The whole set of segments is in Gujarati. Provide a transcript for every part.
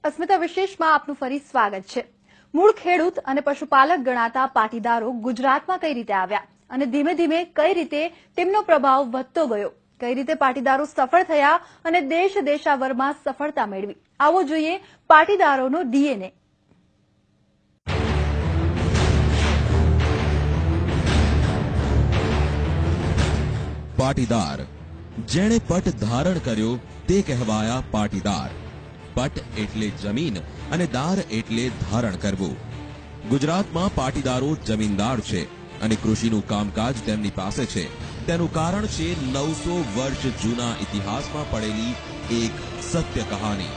અસ્મિતા વિશેષમાં આપનું ફરી સ્વાગત છે। મૂળ ખેડૂત અને પશુપાલક ગણાતા પાટીદારો ગુજરાતમાં કઈ રીતે આવ્યા અને ધીમે ધીમે કઈ રીતે તેમનો પ્રભાવ વધતો ગયો, કઈ રીતે પાટીદારો સફળ થયા અને દેશ દેશાવરમાં સફળતા મેળવી, આવો જોઈએ પાટીદારોનો ડીએનએ। પાટીદાર જેણે પટ ધારણ કર્યો તે કહેવાયા પાટીદાર। પટ એટલે જમીન અને દાર એટલે ધારણ કરવું। ગુજરાતમાં પાટીદારો જમીનદાર છે અને કૃષિનું કામકાજ તેમની પાસે છે। તેનું કારણ છે 900 વર્ષ જૂના ઇતિહાસમાં પડેલી એક સત્ય કહાની।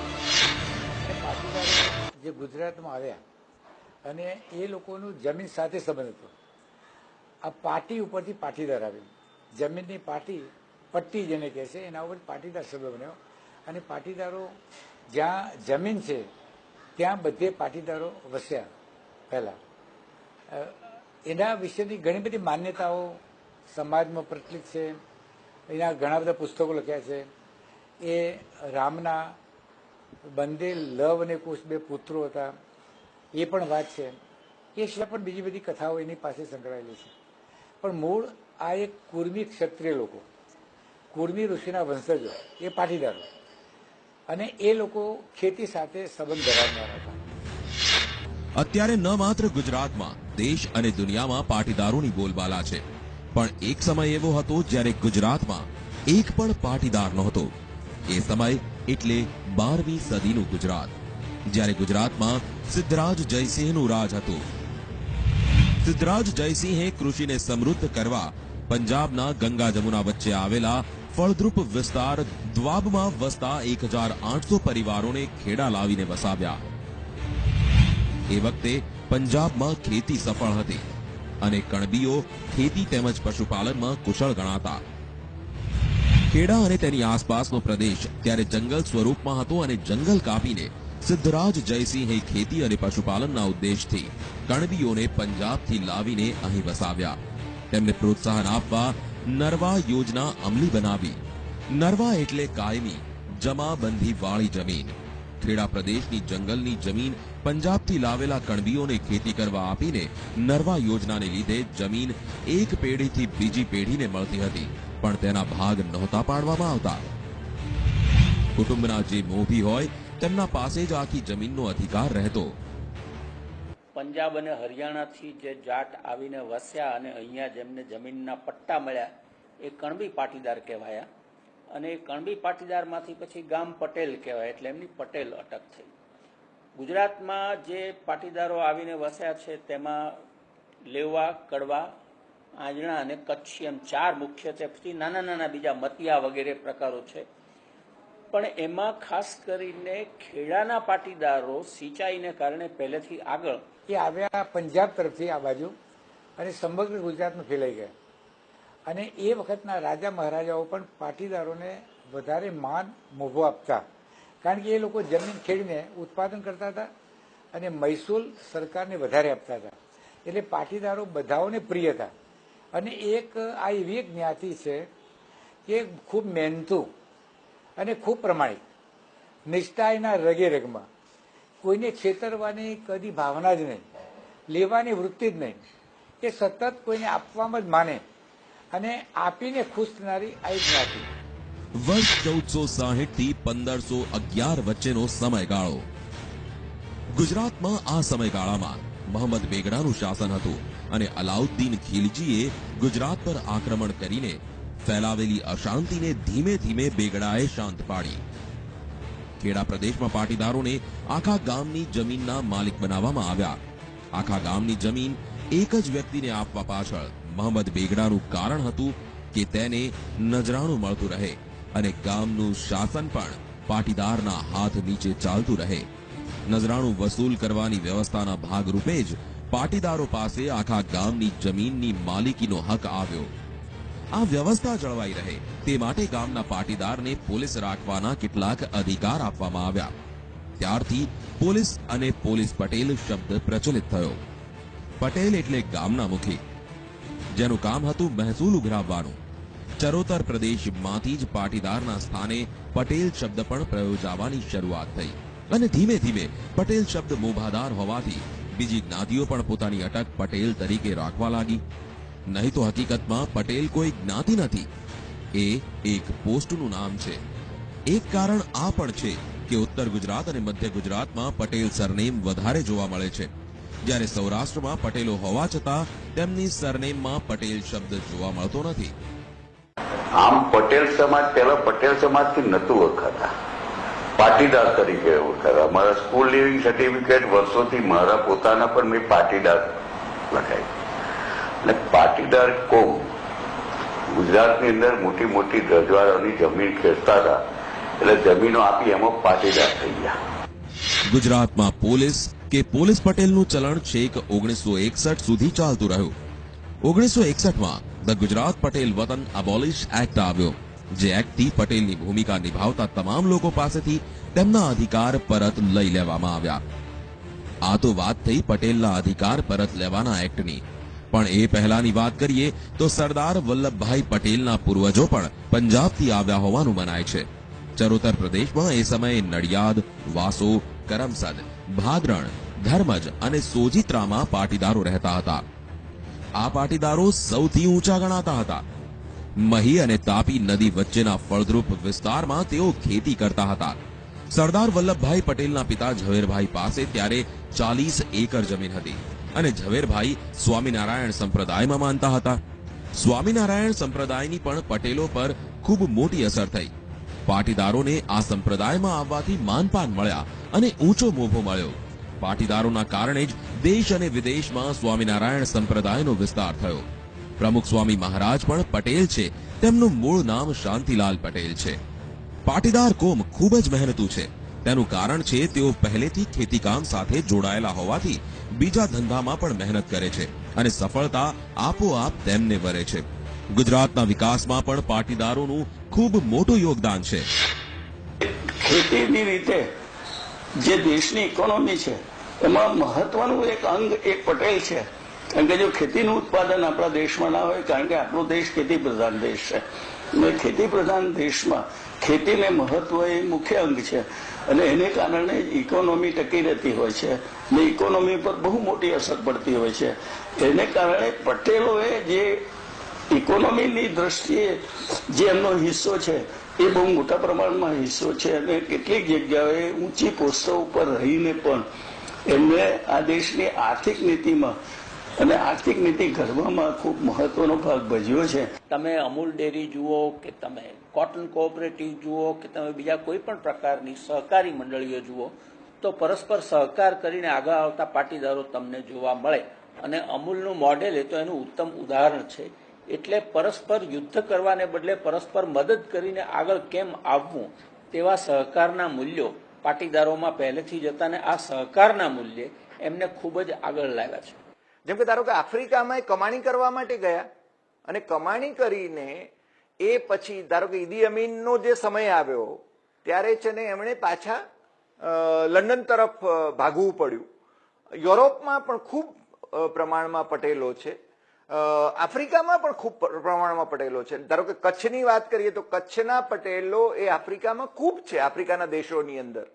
જે ગુજરાતમાં આવ્યા અને એ લોકોનું જમીન સાથે સંબંધ હતો। આ પાટી ઉપરથી પાટીદાર આવ્યું। જમીનની પાટી પટ્ટી જેને કહે છે એના ઉપર પાટીદાર શબ્દ બન્યો અને પાટીદારો જ્યાં જમીન છે ત્યાં બધે પાટીદારો વસ્યા પહેલા। એના વિશેની ઘણી બધી માન્યતાઓ સમાજમાં પ્રચલિત છે। એના ઘણા બધા પુસ્તકો લખ્યા છે। એ રામના બંને લવ અને કુશ બે પુત્રો હતા એ પણ વાત છે। એ સિવાય પણ બીજી બધી કથાઓ એની પાસે સંકળાયેલી છે। પણ મૂળ આ એક કુર્મી ક્ષત્રિય લોકો, કુર્મી ઋષિના વંશજો એ પાટીદારો અને એ લોકો ખેતી સાથે સંબંધ ધરાવનારા હતા। અત્યારે ન માત્ર ગુજરાતમાં દેશ અને દુનિયામાં પાટીદારોની બોલબાલા છે, પણ એક સમય એવો હતો જ્યારે ગુજરાતમાં એક પણ પાટીદાર નહોતો। એ સમય એટલે 12મી સદીનું ગુજરાત, જ્યારે ગુજરાતમાં સિદ્ધરાજ જયસિંહનું રાજ હતું। સિદ્ધરાજ જયસિંહે કૃષિને સમૃદ્ધ કરવા પંજાબના ગંગા જમુના વચ્ચે આવેલા ફળદ્રુપ વિસ્તાર દ્વાબમાં વસતા 1800 પરિવારોને ખેડા લાવીને વસાવ્યા। એ વખતે પંજાબમાં ખેતી સફળ હતી અને કણબીઓ ખેતી તેમજ પશુપાલનમાં કુશળ ગણાતા। ખેડા અને તેની આસપાસનો પ્રદેશ ત્યારે જંગલ સ્વરૂપમાં હતો અને જંગલ કાપીને સિદ્ધરાજ જયસિંહે ખેતી અને પશુપાલનના ઉદ્દેશથી કણબીઓને પંજાબથી લાવીને અહીં વસાવ્યા। તેમને પ્રોત્સાહન આપવા નરવા યોજના અમલી બનાવી। નરવા એટલે કાયમી જમાબંધી વાળી જમીન। ખેડા પ્રદેશની જંગલની જમીન પંજાબથી લાવેલા કણબીઓને ખેતી કરવા આપીને નરવા યોજનાને લીધે જમીન એક પેઢીથી બીજી પેઢીને મળતી હતી, પણ તેના ભાગ નહોતા પાડવામાં આવતા। કુટુંબના જે મોભી હોય તેમના પાસે જ આખી જમીનનો અધિકાર રહેતો। પંજાબ અને હરિયાણાથી જે જાટ આવીને વસ્યા અને અહીંયા જેમને જમીનના પટ્ટા મળ્યા એ કણબી પાટીદાર કહેવાયા અને એ કણબી પાટીદારમાંથી પછી ગામ પટેલ કહેવાય, એટલે એમની પટેલ અટક થઈ। ગુજરાતમાં જે પાટીદારો આવીને વસ્યા છે તેમાં લેવા, કડવા, આંજણા અને કચ્છી એમ 4 મુખ્ય છે। પછી નાના નાના બીજા મતિયા વગેરે પ્રકારો છે, પણ એમાં ખાસ કરીને ખેડાના પાટીદારો સિંચાઈને કારણે પહેલેથી આગળ એ આવ્યા પંજાબ તરફથી આ બાજુ અને સમગ્ર ગુજરાતમાં ફેલાઈ ગયા। અને એ વખતના રાજા મહારાજાઓ પણ પાટીદારોને વધારે માન મોભો આપતા, કારણ કે એ લોકો જમીન ખેડીને ઉત્પાદન કરતા હતા અને મહેસૂલ સરકારને વધારે આપતા હતા, એટલે પાટીદારો બધાઓને પ્રિય હતા। અને એક આ એવી એક જ્ઞાતિ છે કે ખૂબ મહેનતુ અને ખૂબ પ્રમાણિક, નિષ્ઠા એના રગે રગમાં, કોઈને છેતરવાની કદી ભાવના જ નહીં, લેવાની વૃત્તિ જ નહીં, એ સતત કોઈને આપવામાં જ માને અને આપીને ખુશ થનારી આ એક જ્ઞાતિ। વર્ષ 1460 થી 1511 વચ્ચેનો સમયગાળો। ગુજરાતમાં આ સમયગાળામાં મોહમ્મદ બેગડાનું શાસન હતું અને અલાઉદ્દીન ખિલજીએ ગુજરાત પર આક્રમણ કરીને ફેલાવેલી અશાંતિને ધીમે ધીમે બેગડાએ શાંત પાડી। ખેડા પ્રદેશમાં પાટીદારોને આખા ગામની જમીનના માલિક બનાવવામાં આવ્યા। આખા ગામની જમીન એક જ વ્યક્તિને આપવા પાછળ મોહમ્મદ બેગડાનું કારણ હતું કે તેને નજરાણું મળતું રહે અને ગામનું શાસન પણ પાટીદારના હાથ નીચે ચાલતું રહે। નજરાણું વસૂલ કરવાની વ્યવસ્થાના ભાગરૂપે જ પાટીદારો પાસે આખા ગામની જમીનની માલિકીનો હક આવ્યો। આ વ્યવસ્થા જળવાઈ રહે તે માટે ગામના પાટીદારને પોલીસ રાખવાના કેટલાક અધિકાર આપવામાં આવ્યા। ત્યારથી પોલીસ અને પોલીસ પટેલ શબ્દ પ્રચલિત થયો। પટેલ એટલે ગામના મુખી, જેનું કામ હતું મહેસૂલ ઉઘરાવવાનું। ચરોતર પ્રદેશમાંથી જ પાટીદારના સ્થાને પટેલ શબ્દ પણ પ્રયોજાવાની શરૂઆત થઈ। અને ધીમે ધીમે પટેલ શબ્દ મોભાદાર હોવાથી બીજી જ્ઞાતિઓ પણ પોતાની અટક પટેલ તરીકે રાખવા લાગી. નહીં તો હકીકતમાં પટેલ કોઈ જ્ઞાતિ નથી, એ એક પોસ્ટનું નામ છે. એક કારણ આ પણ છે કે ઉત્તર ગુજરાત અને મધ્ય ગુજરાતમાં પટેલ સરનેમ વધારે જોવા મળે છે, જ્યારે સૌરાષ્ટ્રમાં પટેલો હોવા છતાં તેમની સરનેમમાં પટેલ શબ્દ જોવા મળતો નથી. આમ પટેલ સમાજ પહેલા પટેલ સમાજથી નતું ઓળખાતા, પાટીદાર તરીકે ઓળખાતા. મારા સ્કૂલ લિવિંગ સર્ટિફિકેટ વર્ષોથી મારા પોતાના પર મેં પાટીદાર લખાય. અને પાટીદાર કોમ ગુજરાતની અંદર મોટી મોટી રજવાડાઓની જમીન ખેંચતા હતા, એટલે જમીનો આપી એમાં પાટીદાર થઈ ગયા. ગુજરાતમાં પોલીસ કે પોલીસ પટેલનું ચલણ છેક 1961 સુધી ચાલતું રહ્યું. 1961માં ધ ગુજરાત પટેલ વતન અબોલિશ એક્ટ આવ્યો, જે એક્ટથી પટેલની ભૂમિકા નિભાવતા તમામ લોકો પાસેથી તેમના અધિકાર પરત લઈ લેવામાં આવ્યા. આ તો વાત થઈ પટેલના અધિકાર પરત લેવાના એક્ટની. પણ એ પહેલાની વાત કરીએ તો સરદાર વલ્લભભાઈ પટેલના પૂર્વજો પણ પંજાબથી આવ્યા હોવાનું મનાય છે. ચરોતર પ્રદેશમાં એ સમયે નડિયાદ, વાસો, કરમસદ, ભાદરણ, ધર્મજ અને સોજિત્રામાં પાટીદારો રહેતા હતા. આ પાટીદારો સૌથી ઊંચા ગણાતા હતા. મહી અને તાપી નદી વચ્ચેના ફળદ્રુપ વિસ્તારમાં તેઓ ખેતી કરતા હતા. સરદાર વલ્લભભાઈ પટેલના પિતા ઝવેરભાઈ પાસે ત્યારે 40 એકર જમીન હતી અને ઝવેરભાઈ સ્વામિનારાયણ સંપ્રદાયમાં માનતા હતા. સ્વામિનારાયણ સંપ્રદાયની પણ પટેલો પર ખૂબ મોટી અસર થઈ. પાટીદારોને આ સંપ્રદાયમાં આવવાથી માનપાન મળ્યા અને ઊંચો મોભો મળ્યો. પાટીદારોના કારણે જ દેશ અને વિદેશમાં સ્વામિનારાયણ સંપ્રદાયનો વિસ્તાર થયો. પ્રમુખ સ્વામી મહારાજ પણ પટેલ છે. તેમનું મૂળ નામ શાંતિલાલ પટેલ છે. પાટીદાર કોમ ખૂબ જ મહેનતુ છે. તેનું કારણ છે તેઓ પહેલેથી ખેતીકામ સાથે જોડાયેલા હોવાથી બીજા ધંધામાં પણ મહેનત કરે છે અને સફળતા આપોઆપ તેમને વરે છે. ગુજરાતના વિકાસમાં પણ પાટીદારોનું ખૂબ મોટું યોગદાન છે. ખેતીની રીતે જે દેશની ઇકોનોમી છે એમાં મહત્વનું એક અંગ એક પટેલ છે. કારણ કે જો ખેતીનું ઉત્પાદન આપણા દેશમાં ના હોય, કારણ કે આપણો દેશ ખેતી પ્રધાન દેશ છે, અને ખેતી પ્રધાન દેશમાં ખેતીને મહત્વ એ મુખ્ય અંગ છે અને એને કારણે ઇકોનોમી ટકી રહેતી હોય છે ને ઇકોનોમી પર બહુ મોટી અસર પડતી હોય છે. એને કારણે પટેલોએ જે ઇકોનોમીની દ્રષ્ટિએ જે એમનો હિસ્સો છે એ બહુ મોટા પ્રમાણમાં હિસ્સો છે અને કેટલીક જગ્યાએ ઊંચી પોસ્ટો ઉપર રહીને પણ એમને આ દેશની આર્થિક નીતિમાં અને આર્થિક નીતિ ઘડવામાં ખૂબ મહત્વનો ભાગ ભજવ્યો છે. તમે અમૂલ ડેરી જુઓ કે તમે કોટન કોઓપરેટિવ જુઓ કે તમે બીજા કોઈ પણ પ્રકારની સહકારી મંડળીઓ જુઓ, તો પરસ્પર સહકાર કરીને આગળ આવતા પાટીદારો તમને જોવા મળે. અને અમૂલનું મોડેલ એ તો એનું ઉત્તમ ઉદાહરણ છે. એટલે પરસ્પર યુદ્ધ કરવાને બદલે પરસ્પર મદદ કરીને આગળ કેમ આવવું તેવા સહકારના મૂલ્યો પાટીદારોમાં પહેલેથી જ હતા અને આ સહકારના મૂલ્ય એમને ખૂબ જ આગળ લાવ્યા છે. જેમ કે ધારો કે આફ્રિકામાં કમાણી કરવા માટે ગયા અને કમાણી કરીને એ પછી ધારો કે ઈદી અમીનનો જે સમય આવ્યો ત્યારે છે ને એમણે પાછા લંડન તરફ ભાગવું પડ્યું. યુરોપમાં પણ ખૂબ પ્રમાણમાં પટેલો છે, આફ્રિકામાં પણ ખૂબ પ્રમાણમાં પટેલો છે. ધારો કે કચ્છની વાત કરીએ તો કચ્છના પટેલો એ આફ્રિકામાં ખૂબ છે, આફ્રિકાના દેશોની અંદર.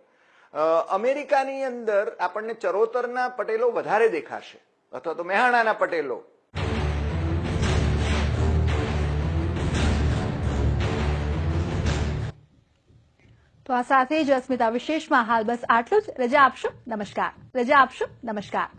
અમેરિકાની અંદર આપણને ચરોતરના પટેલો વધારે દેખાશે અથવા તો મહેસાણાના પટેલો. તો આ સાથે જ અસ્મિતા વિશેષમાં હાલ બસ આટલું જ. રજા આપશો. નમસ્કાર.